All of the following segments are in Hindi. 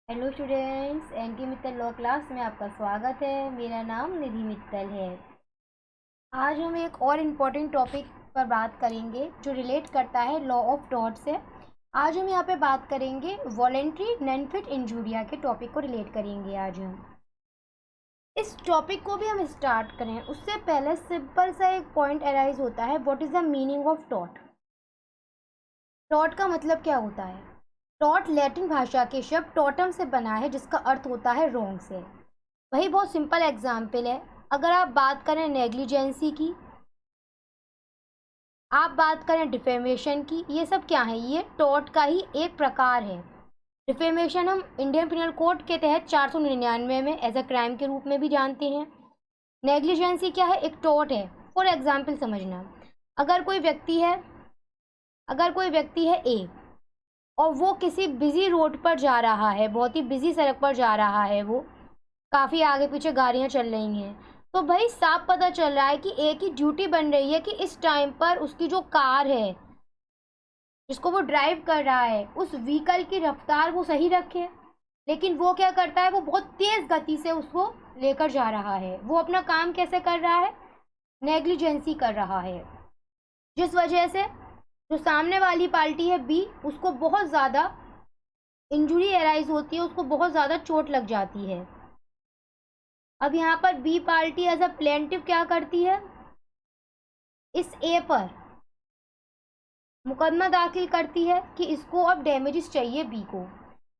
Hello students, NT Mittal law class में आपका स्वागत है। मेरा नाम निधि मित्तल है। आज हम एक और इम्पॉर्टेंट टॉपिक पर बात करेंगे जो रिलेट करता है लॉ ऑफ टॉर्ट से। आज हम यहाँ पे बात करेंगे वॉलेंट्री नॉन फिट इंजूरिया के टॉपिक को रिलेट करेंगे। आज हम इस टॉपिक को भी हम स्टार्ट करें उससे पहले सिंपल सा एक पॉइंट अराइज होता है, what is the meaning of tort. Tort का मतलब क्या होता है? टॉर्ट लैटिन भाषा के शब्द टॉटम से बना है जिसका अर्थ होता है रोंग से। वही बहुत सिंपल एग्जाम्पल है। अगर आप बात करें नेग्लिजेंसी की, आप बात करें डिफेमेशन की, ये सब क्या है? ये टॉर्ट का ही एक प्रकार है। डिफेमेशन हम इंडियन पिनल कोड के तहत 499 में एज अ क्राइम के रूप में भी जानते हैं। नेग्लिजेंसी क्या है? एक टॉर्ट है। फॉर एग्जाम्पल समझना, अगर कोई व्यक्ति है ए और वो किसी बिजी रोड पर जा रहा है, बहुत ही बिजी सड़क पर जा रहा है, वो काफ़ी आगे पीछे गाड़ियां चल रही हैं, तो भाई साफ पता चल रहा है कि ए की ड्यूटी बन रही है कि इस टाइम पर उसकी जो कार है जिसको वो ड्राइव कर रहा है उस व्हीकल की रफ्तार वो सही रखे। लेकिन वो क्या करता है? वो बहुत तेज गति से उसको लेकर जा रहा है। वो अपना काम कैसे कर रहा है? नेग्लिजेंसी कर रहा है, जिस वजह से जो सामने वाली पार्टी है बी, उसको बहुत ज़्यादा इंजुरी अराइज होती है, उसको बहुत ज़्यादा चोट लग जाती है। अब यहाँ पर B party as a plaintiff क्या करती है? इस ए पर मुकदमा दाखिल करती है कि इसको अब डैमेजेस चाहिए बी को।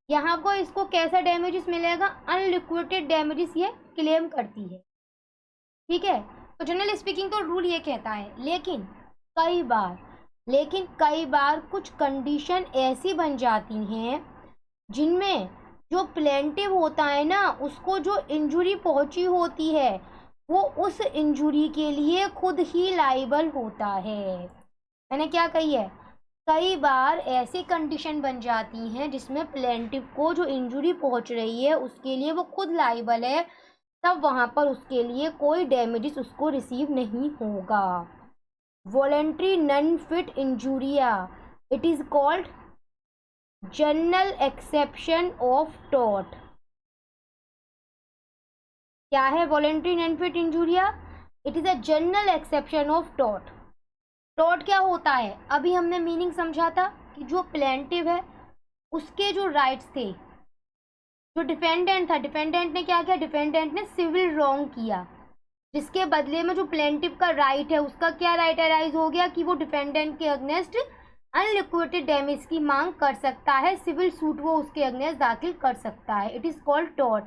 यहाँ को इसको कैसा डैमेजेस मिलेगा? अनलिक्विडेटेड डैमेजेस ये क्लेम करती है। ठीक है, तो जनरल स्पीकिंग तो रूल ये कहता है, लेकिन कई बार कुछ कंडीशन ऐसी बन जाती हैं जिनमें जो प्लेंटिव होता है ना, उसको जो इंजुरी पहुंची होती है वो उस इंजुरी के लिए खुद ही लाइबल होता है। मैंने क्या कही है? कई बार ऐसी कंडीशन बन जाती हैं जिसमें प्लेंटिव को जो इंजुरी पहुंच रही है उसके लिए वो खुद लाइबल है, तब वहां पर उसके लिए कोई डैमेजेस उसको रिसीव नहीं होगा। Volenti non fit injuria, it is called general exception of tort. क्या है volenti non fit injuria? It is a general exception of tort. Tort क्या होता है? अभी हमने मीनिंग समझा था कि जो प्लेंटिव है उसके जो राइट्स थे, जो डिफेंडेंट था, डिफेंडेंट ने क्या किया? डिफेंडेंट ने सिविल रॉन्ग किया, जिसके बदले में जो प्लेंटिव का राइट है उसका क्या राइट अराइज हो गया कि वो डिफेंडेंट के अगेंस्ट अनलिक्विडेटेड डैमेज की मांग कर सकता है, सिविल सूट वो उसके अगेंस्ट दाखिल कर सकता है। It is called tort.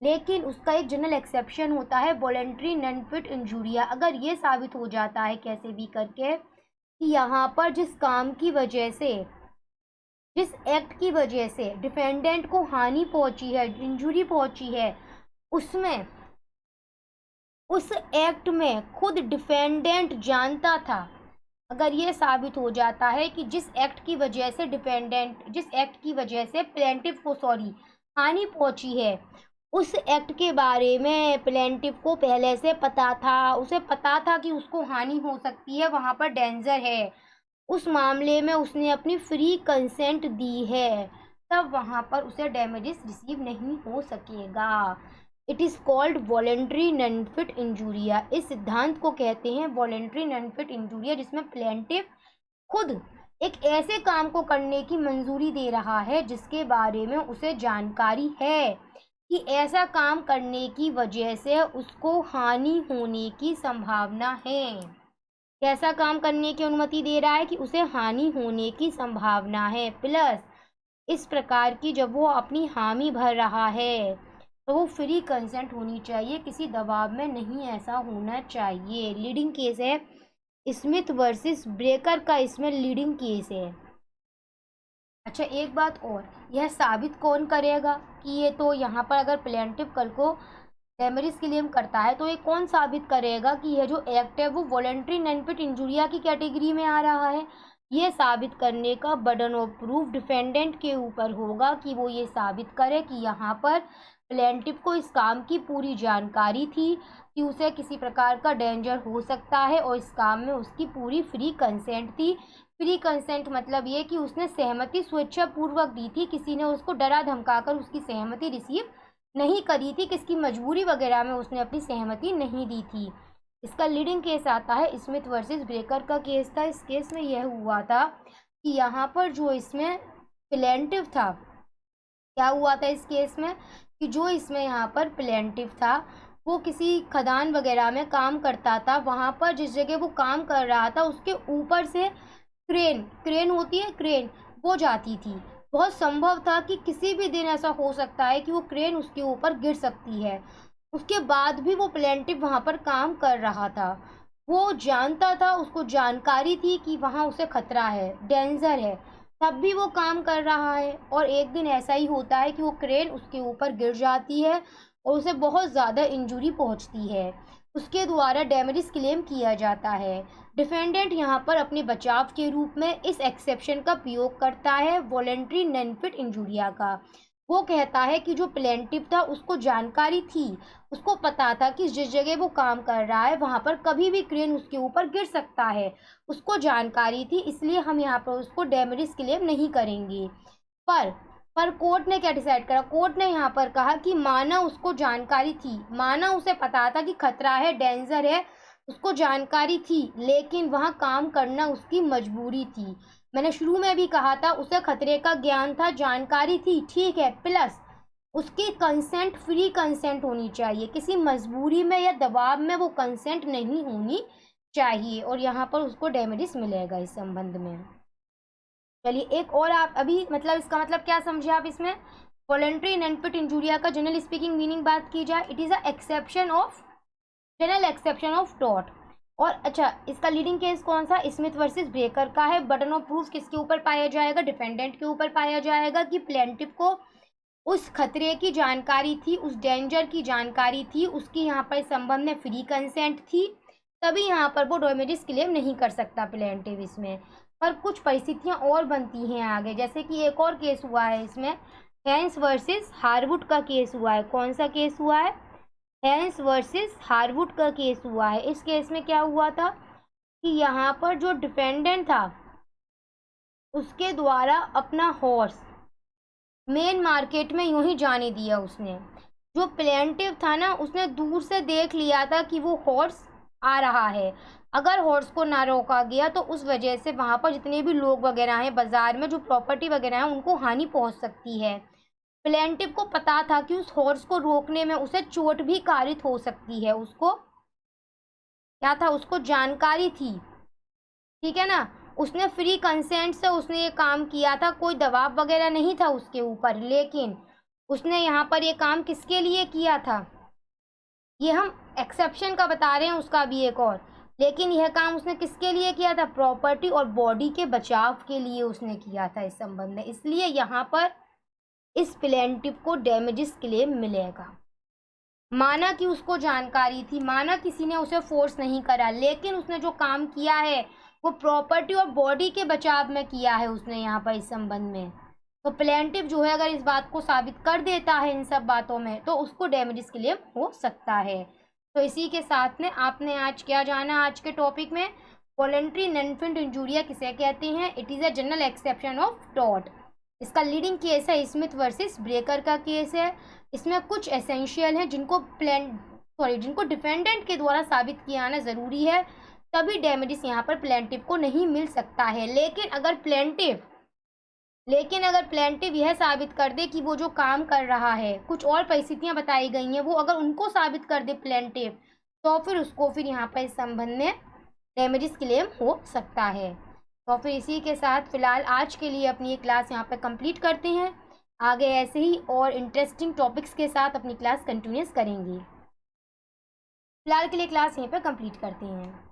लेकिन उसका एक जनरल एक्सेप्शन होता है, वॉलेंट्री नॉन फिट इंजूरिया। अगर ये साबित हो जाता है कैसे भी करके कि यहाँ पर जिस काम की वजह से, जिस एक्ट की वजह से डिफेंडेंट को हानि पहुंची है, इंजुरी पहुंची है, उसमें उस एक्ट में खुद डिफेंडेंट जानता था, अगर ये साबित हो जाता है कि जिस एक्ट की वजह से प्लेंटिव को हानि पहुंची है, उस एक्ट के बारे में प्लेंटिव को पहले से पता था, उसे पता था कि उसको हानि हो सकती है, वहां पर डेंजर है, उस मामले में उसने अपनी फ्री कंसेंट दी है, तब वहां पर उसे डैमेजेस रिसीव नहीं हो सकेगा। It is called volenti non fit injuria. इस सिद्धांत को कहते हैं वॉलेंट्री नॉन फिट इंजूरिया, जिसमें प्लेंटिव खुद एक ऐसे काम को करने की मंजूरी दे रहा है जिसके बारे में उसे जानकारी है कि ऐसा काम करने की वजह से उसको हानि होने की संभावना है। कैसा काम करने की अनुमति दे रहा है? कि उसे हानि होने की संभावना है, प्लस इस प्रकार की जब वो अपनी हामी भर रहा है तो वो फ्री कंसेंट होनी चाहिए, किसी दबाव में नहीं ऐसा होना चाहिए। लीडिंग केस है स्मिथ वर्सेस ब्रेकर का, इसमें लीडिंग केस है। अच्छा, एक बात और, यह साबित कौन करेगा कि ये, तो यहाँ पर अगर प्लेंटिव कल को डैमेजेस क्लेम करता है तो ये कौन साबित करेगा कि यह जो एक्ट है वो वॉलेंट्री नॉन फिट इंजूरिया की कैटेगरी में आ रहा है? ये साबित करने का बर्डन ऑफ प्रूफ डिफेंडेंट के ऊपर होगा कि वो ये साबित करे कि यहाँ पर प्लेंटिव को इस काम की पूरी जानकारी थी कि उसे किसी प्रकार का डेंजर हो सकता है और इस काम में उसकी पूरी फ्री कंसेंट थी, फ्री कंसेंट मतलब ये कि उसने सहमति स्वेच्छापूर्वक दी थी, किसी ने उसको डरा धमकाकर उसकी सहमति रिसीव नहीं करी थी, किसकी मजबूरी वगैरह में उसने अपनी सहमति नहीं दी थी। इसका लीडिंग केस आता है स्मिथ वर्सेस ब्रेकर का केस था। इस केस में यह हुआ था कि यहाँ पर जो इसमें प्लेंटिव था, क्या हुआ था इस केस में कि जो इसमें यहाँ पर प्लेंटिव था वो किसी खदान वगैरह में काम करता था। वहाँ पर जिस जगह वो काम कर रहा था उसके ऊपर से क्रेन होती है, क्रेन, वो जाती थी। बहुत संभव था कि किसी भी दिन ऐसा हो सकता है कि वो क्रेन उसके ऊपर गिर सकती है। उसके बाद भी वो प्लेंटिव वहाँ पर काम कर रहा था। वो जानता था, उसको जानकारी थी कि वहाँ उसे खतरा है, डेंजर है, तब भी वो काम कर रहा है। और एक दिन ऐसा ही होता है कि वो क्रेन उसके ऊपर गिर जाती है और उसे बहुत ज़्यादा इंजरी पहुंचती है। उसके द्वारा डैमेजेस क्लेम किया जाता है। डिफेंडेंट यहाँ पर अपने बचाव के रूप में इस एक्सेप्शन का प्रयोग करता है, वॉलेंट्री नॉन फिट इंजूरिया का। वो कहता है कि जो प्लेंटिव था उसको जानकारी थी, उसको पता था कि जिस जगह वो काम कर रहा है वहाँ पर कभी भी क्रेन उसके ऊपर गिर सकता है, उसको जानकारी थी, इसलिए हम यहाँ पर उसको डैमेजेस क्लेम नहीं करेंगे। पर कोर्ट ने क्या डिसाइड करा? कोर्ट ने यहाँ पर कहा कि माना उसको जानकारी थी, माना उसे पता था कि खतरा है, डेंजर है, उसको जानकारी थी, लेकिन वहाँ काम करना उसकी मजबूरी थी। मैंने शुरू में भी कहा था उसे खतरे का ज्ञान था, जानकारी थी, ठीक है, प्लस उसकी कंसेंट, फ्री कंसेंट होनी चाहिए, किसी मजबूरी में या दबाव में वो कंसेंट नहीं होनी चाहिए, और यहाँ पर उसको डैमेजेस मिलेगा इस संबंध में। चलिए एक और आप अभी मतलब इसका मतलब क्या समझे आप इसमें? वॉलेंट्री नॉन फिट इंजूरिया का जनरल स्पीकिंग मीनिंग बात की जाए, it is a exception of, general exception of tort. और अच्छा, इसका लीडिंग केस कौन सा? स्मिथ वर्सेस ब्रेकर का है। बर्डन ऑफ प्रूफ किसके ऊपर पाया जाएगा? डिफेंडेंट के ऊपर पाया जाएगा कि प्लेंटिव को उस खतरे की जानकारी थी, उस डेंजर की जानकारी थी, उसकी यहाँ पर संबंध में फ्री कंसेंट थी, तभी यहाँ पर वो डैमेजेस क्लेम नहीं कर सकता प्लेंटिव इसमें। पर कुछ परिस्थितियाँ और बनती हैं आगे, जैसे कि एक और केस हुआ है इसमें, हेंस वर्सेस हार्वुड का केस हुआ है। कौन सा केस हुआ है? हेंस वर्सेस हार्वुड का केस हुआ है। इस केस में क्या हुआ था कि यहाँ पर जो डिफेंडेंट था उसके द्वारा अपना हॉर्स मेन मार्केट में यूं ही जाने दिया उसने। जो प्लेंटिव था ना, उसने दूर से देख लिया था कि वो हॉर्स आ रहा है। अगर हॉर्स को ना रोका गया तो उस वजह से वहाँ पर जितने भी लोग वगैरह हैं, बाजार में जो प्रॉपर्टी वगैरह है, उनको हानि पहुँच सकती है। प्लेंटिव को पता था कि उस हॉर्स को रोकने में उसे चोट भी कारित हो सकती है, उसको क्या था? उसको जानकारी थी, ठीक है ना। उसने फ्री कंसेंट से उसने ये काम किया था, कोई दबाव वगैरह नहीं था उसके ऊपर, लेकिन उसने यहाँ पर ये काम किसके लिए किया था? ये हम एक्सेप्शन का बता रहे हैं, उसका भी एक और, लेकिन यह काम उसने किसके लिए किया था? प्रॉपर्टी और बॉडी के बचाव के लिए उसने किया था इस संबंध में, इसलिए यहाँ पर इस प्लेंटिव को डैमेजेस क्लेम मिलेगा। माना कि उसको जानकारी थी, माना किसी ने उसे फोर्स नहीं करा, लेकिन उसने जो काम किया है वो प्रॉपर्टी और बॉडी के बचाव में किया है उसने यहाँ पर इस संबंध में। तो प्लेंटिव जो है अगर इस बात को साबित कर देता है इन सब बातों में, तो उसको डैमेजेस क्लेम हो सकता है। तो इसी के साथ में आपने आज क्या जाना? आज के टॉपिक में वॉलेंट्री नॉन फिट इंजूरिया किसे कहते हैं? It is a general exception of tort. इसका लीडिंग केस है स्मिथ वर्सेस ब्रेकर का केस है। इसमें कुछ एसेंशियल हैं जिनको डिफेंडेंट के द्वारा साबित किया आना ज़रूरी है, तभी डैमेजेस यहाँ पर प्लेंटिव को नहीं मिल सकता है। लेकिन अगर प्लेंटिव यह साबित कर दे कि वो जो काम कर रहा है, कुछ और परिस्थितियाँ बताई गई हैं, वो अगर उनको साबित कर दे प्लेंटिव, तो फिर उसको फिर यहाँ पर इस संबंध में डैमेजेस क्लेम हो सकता है। तो फिर इसी के साथ फ़िलहाल आज के लिए अपनी ये क्लास यहाँ पर कंप्लीट करते हैं। आगे ऐसे ही और इंटरेस्टिंग टॉपिक्स के साथ अपनी क्लास कंटिन्यूस करेंगे। फ़िलहाल के लिए क्लास यहीं पर कंप्लीट करते हैं।